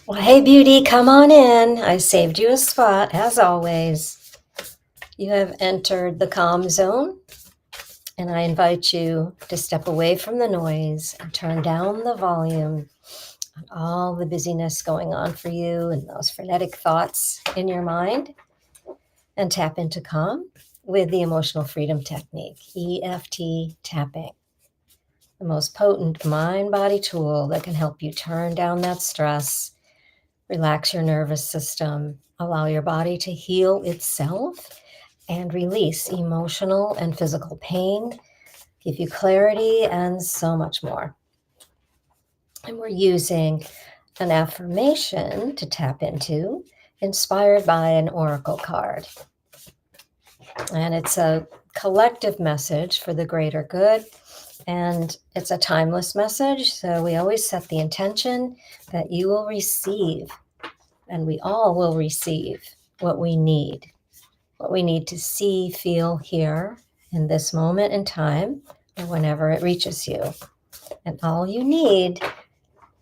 Well, hey, beauty, come on in. I saved you a spot, as always. You have entered the calm zone, and I invite you to step away from the noise and turn down the volume on all the busyness going on for you and those frenetic thoughts in your mind, and tap into calm with the emotional freedom technique, EFT tapping, the most potent mind-body tool that can help you turn down that stress, relax your nervous system, allow your body to heal itself, and release emotional and physical pain, give you clarity, and so much more. And we're using an affirmation to tap into, inspired by an oracle card. And it's a collective message for the greater good. And it's a timeless message. So we always set the intention that you will receive, and we all will receive what we need to see, feel, hear in this moment in time or whenever it reaches you. And all you need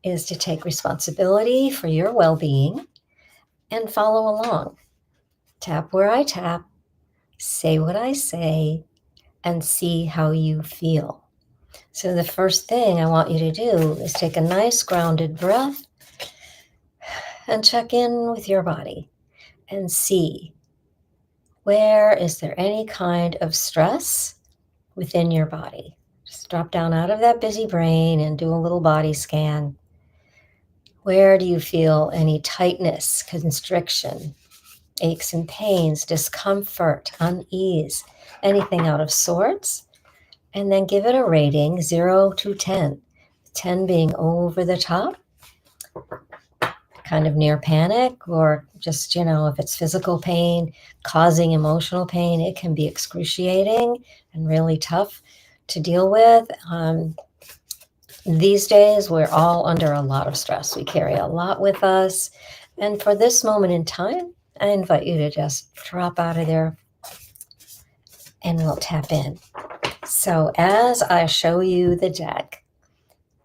is to take responsibility for your well-being and follow along. Tap where I tap, say what I say, and see how you feel. So the first thing I want you to do is take a nice grounded breath and check in with your body and see, where is there any kind of stress within your body? Just drop down out of that busy brain and do a little body scan. Where do you feel any tightness, constriction, aches and pains, discomfort, unease, anything out of sorts? And then give it a rating, 0 to 10. 10 being over the top, kind of near panic, or just, if it's physical pain causing emotional pain, it can be excruciating and really tough to deal with. These days, we're all under a lot of stress. We carry a lot with us. And for this moment in time, I invite you to just drop out of there and we'll tap in. So as I show you the deck,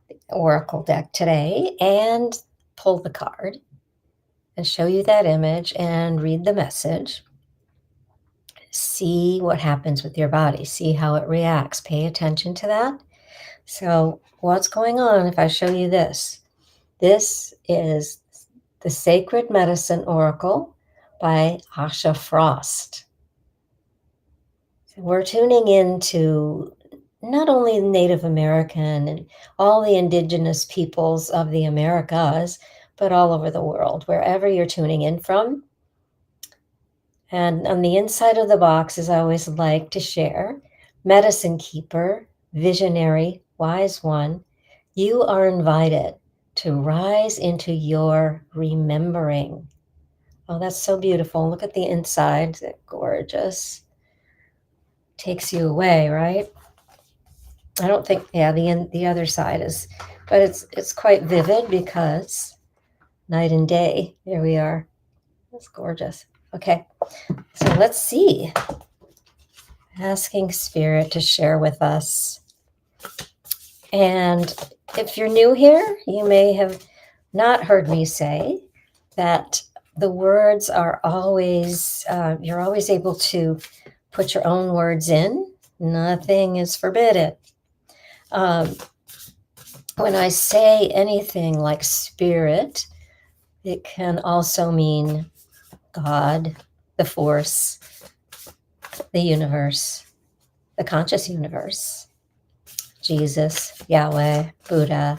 the Oracle deck today, and pull the card and show you that image and read the message, see what happens with your body, see how it reacts, pay attention to that. So what's going on if I show you this? This is the Sacred Medicine Oracle by ASHA Frost. So we're tuning into not only Native American and all the indigenous peoples of the Americas, but all over the world, wherever you're tuning in from. And on the inside of the box, as I always like to share, Medicine Keeper, Visionary, Wise One, you are invited to rise into your remembering. Oh, that's so beautiful. Look at the inside. Is it gorgeous? Takes you away, right? I don't think, the other side is, but it's quite vivid because night and day, there we are. That's gorgeous. Okay, so let's see. Asking Spirit to share with us. And if you're new here, you may have not heard me say that the words are always, you're always able to put your own words in. Nothing is forbidden. When I say anything like spirit, it can also mean God, the force, the universe, the conscious universe, Jesus, Yahweh, Buddha,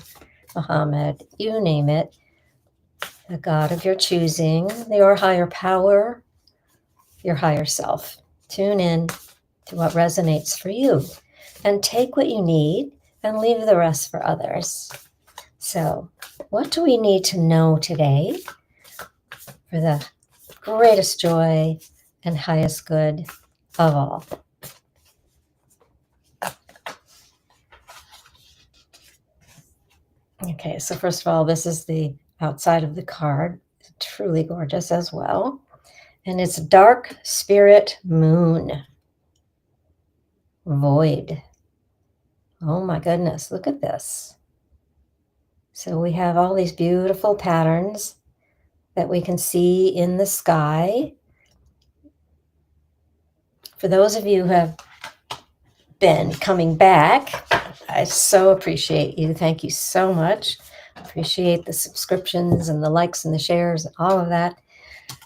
Muhammad, you name it, the God of your choosing, your higher power, your higher self. Tune in to what resonates for you and take what you need and leave the rest for others. So, what do we need to know today for the greatest joy and highest good of all? Okay, so first of all, this is the outside of the card. It's truly gorgeous as well. And it's Dark Spirit Moon. Void. Oh my goodness, look at this. So we have all these beautiful patterns that we can see in the sky. For those of you who have been coming back, I so appreciate you. Thank you so much. Appreciate the subscriptions and the likes and the shares and all of that.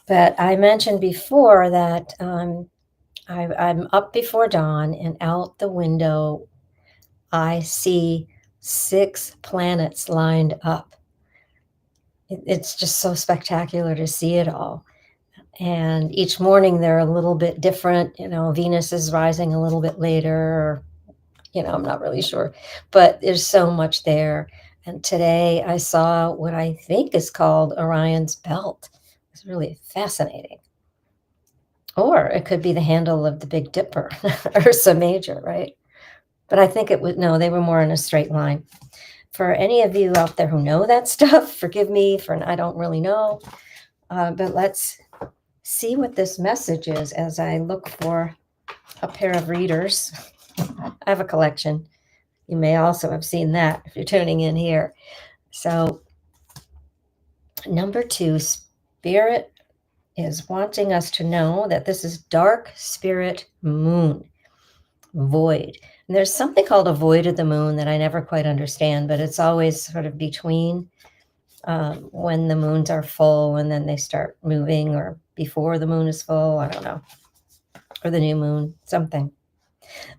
But I mentioned before that I'm up before dawn, and out the window I see 6 planets lined up. It's just so spectacular to see it all. And each morning they're a little bit different. Venus is rising a little bit later, or, I'm not really sure. But there's so much there. And today I saw what I think is called Orion's Belt. It's really fascinating. Or it could be the handle of the Big Dipper, Ursa Major, right? But I think it would, no, they were more in a straight line. For any of you out there who know that stuff, forgive me for, I don't really know. But let's see what this message is as I look for a pair of readers. I have a collection. You may also have seen that if you're tuning in here. So, number 2, Spirit is wanting us to know that this is dark spirit moon, void. And there's something called a void of the moon that I never quite understand, but it's always sort of between when the moons are full and then they start moving, or before the moon is full, I don't know, or the new moon, something.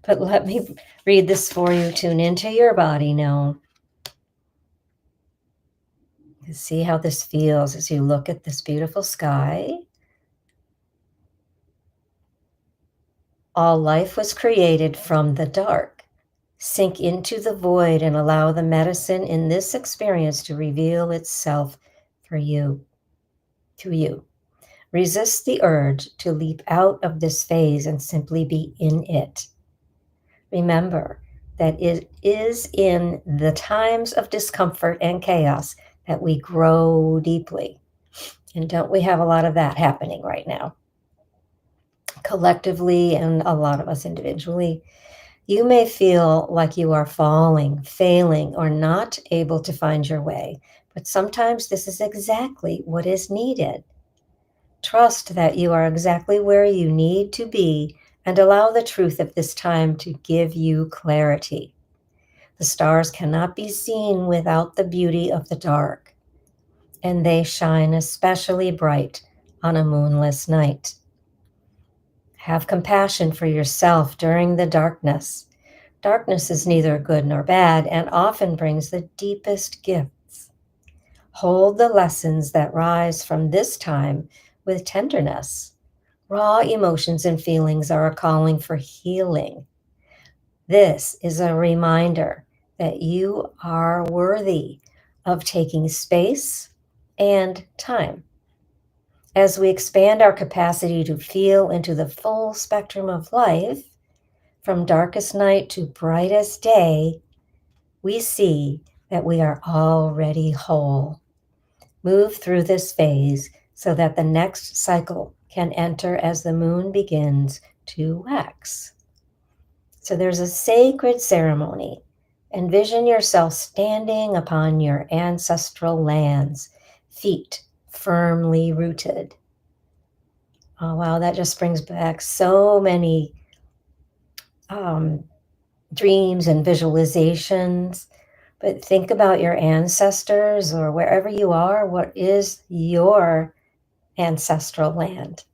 But let me read this for you. Tune into your body now. See how this feels as you look at this beautiful sky. All life was created from the dark. Sink into the void and allow the medicine in this experience to reveal itself for you, to you. Resist the urge to leap out of this phase and simply be in it. Remember that it is in the times of discomfort and chaos that we grow deeply. And don't we have a lot of that happening right now? Collectively, and a lot of us individually. You may feel like you are falling, failing, or not able to find your way, but sometimes this is exactly what is needed. Trust that you are exactly where you need to be and allow the truth of this time to give you clarity. The stars cannot be seen without the beauty of the dark, and they shine especially bright on a moonless night. Have compassion for yourself during the darkness. Darkness is neither good nor bad and often brings the deepest gifts. Hold the lessons that rise from this time with tenderness. Raw emotions and feelings are a calling for healing. This is a reminder that you are worthy of taking space and time. As we expand our capacity to feel into the full spectrum of life, from darkest night to brightest day, we see that we are already whole. Move through this phase so that the next cycle can enter as the moon begins to wax. So there's a sacred ceremony. Envision yourself standing upon your ancestral lands, feet firmly rooted. Oh, wow, that just brings back so many dreams and visualizations. But think about your ancestors, or wherever you are, what is your ancestral land?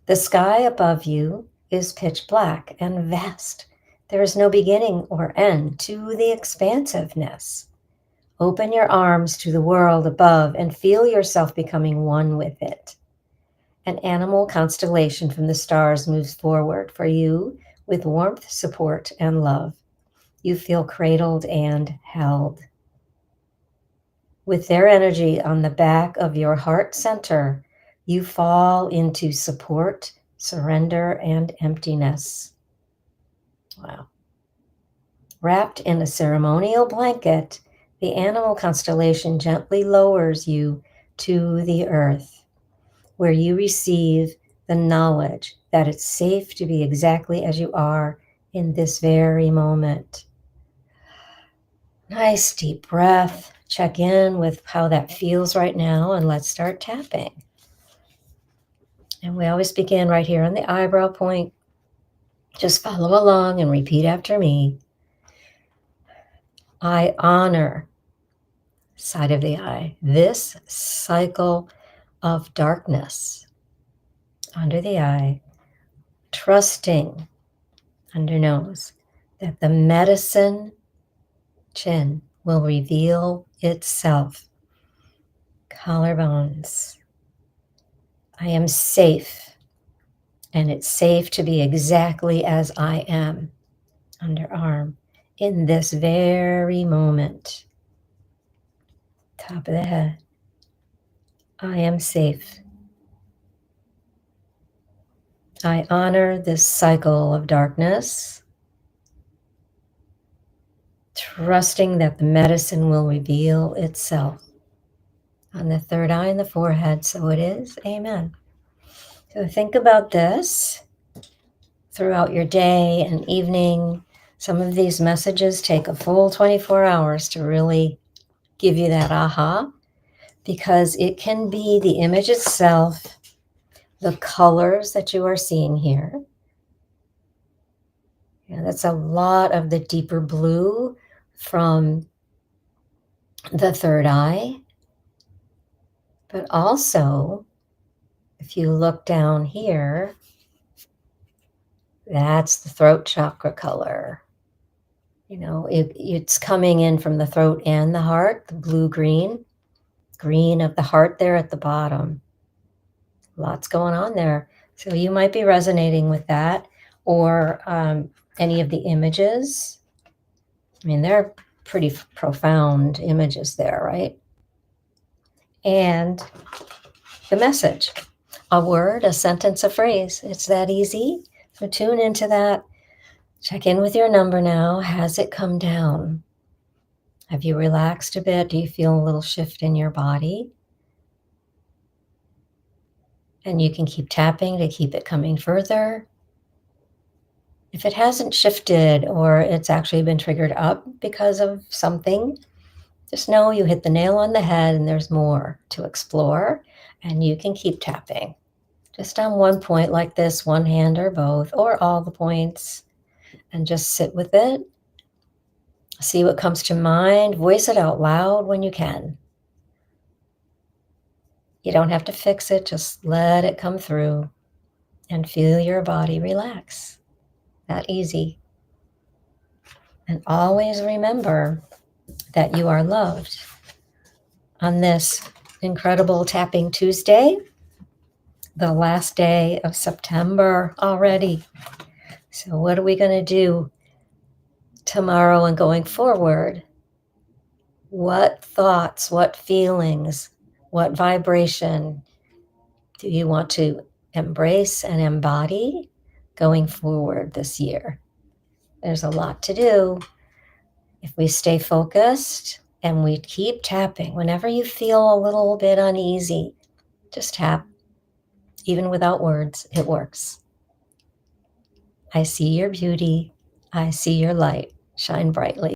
The sky above you is pitch black and vast. There is no beginning or end to the expansiveness. Open your arms to the world above and feel yourself becoming one with it. An animal constellation from the stars moves forward for you with warmth, support, and love. You feel cradled and held. With their energy on the back of your heart center, you fall into support, surrender, and emptiness. Wow. Wrapped in a ceremonial blanket, the animal constellation gently lowers you to the earth, where you receive the knowledge that it's safe to be exactly as you are in this very moment. Nice deep breath. check in with how that feels right now, and let's start tapping. And we always begin right here on the eyebrow point. Just follow along and repeat after me. I honor, side of the eye, this cycle of darkness under the eye, trusting under nose that the medicine, chin, will reveal itself. Collarbones. I am safe, and it's safe to be exactly as I am. Underarm, in this very moment. Top of the head. I am safe. I honor this cycle of darkness, trusting that the medicine will reveal itself. On the third eye and the forehead, so it is. Amen. So think about this throughout your day and evening. Some of these messages take a full 24 hours to really give you that aha, because it can be the image itself, the colors that you are seeing here. Yeah, that's a lot of the deeper blue from the third eye. But also, if you look down here, that's the throat chakra color. You know, it's coming in from the throat and the heart, the blue-green, green of the heart there at the bottom. Lots going on there. So you might be resonating with that, or any of the images. I mean, they're pretty profound images there, right? And the message, a word, a sentence, a phrase. It's that easy. So tune into that. Check in with your number now. Has it come down? Have you relaxed a bit? Do you feel a little shift in your body? And you can keep tapping to keep it coming further. If it hasn't shifted or it's actually been triggered up because of something, just know you hit the nail on the head and there's more to explore, and you can keep tapping. Just on one point like this, one hand or both, or all the points, and just sit with it. See what comes to mind. Voice it out loud when you can. You don't have to fix it. Just let it come through and feel your body relax. That easy. And always remember that you are loved. On this incredible Tapping Tuesday, the last day of September already. So what are we going to do tomorrow and going forward? What thoughts, what feelings, what vibration do you want to embrace and embody going forward this year? There's a lot to do. If we stay focused and we keep tapping, whenever you feel a little bit uneasy, just tap. Even without words, it works. I see your beauty. I see your light. Shine brightly.